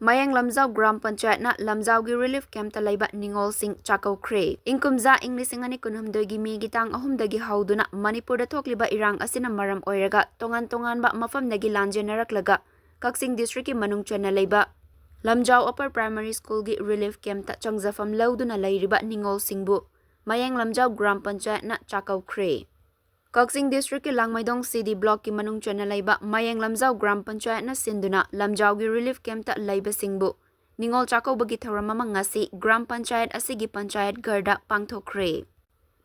Mayeng Lamjao Gram Panchayat na Lamjao gi relief camp ta leiba Ningolshing Chak Koukhre. Inkumza English ingani kunhumdoi gi mi gitang ahumdagi hauduna Manipur da thokliba irang asina maram oiraga tongan ba mafam nagi lanjenaraklaga Kaksing district ki manung chana leiba. Lamjao Upper Primary School gi relief camp ta changjafam lauduna leiriba Ningolshing bu. Mayeng Lamjao Gram Panchayat na Chak Koukhre. Kaksing District ki Langmaidong CD Block ki manung chana leiba Mayeng Lamjao Gram Panchayat na sinduna Lamjao gi relief camp ta leiba singbu Ningol Chako bagi tharamama ngasi Gram Panchayat asigi Panchayat garda pangthokre.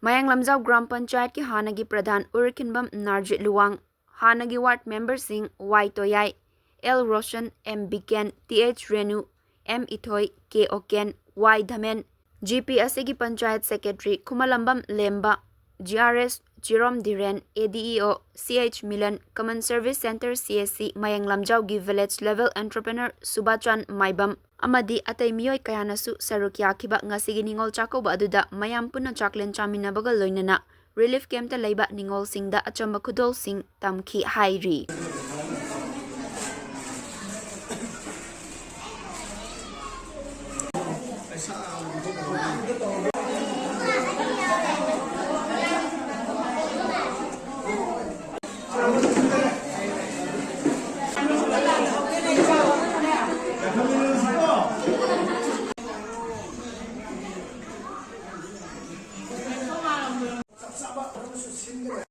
Mayeng Lamjao Gram Panchayat ki hanagi Pradhan Urikinbam Narjit Luwang, hanagi ward member sing Y Toyai, L Roshan, M Biken, TH Renu, M Ithoi, K Oken, Y Dhamen, GP asigi Panchayat Secretary Kumalambam Lemba, GRS Jerome Diren, ADEO, CH Milan, Common Service Center CSC, Mayeng Lamjao gi Village Level Entrepreneur Subachan Maibam, amadi atay miyoy kayanasu saruk yakiba ngasigi Ningol Chako ba aduda mayam puna chaklen chaminabaga loinana relief camp ta leiba Ningolshing da achamba khudol sing tamki hairi.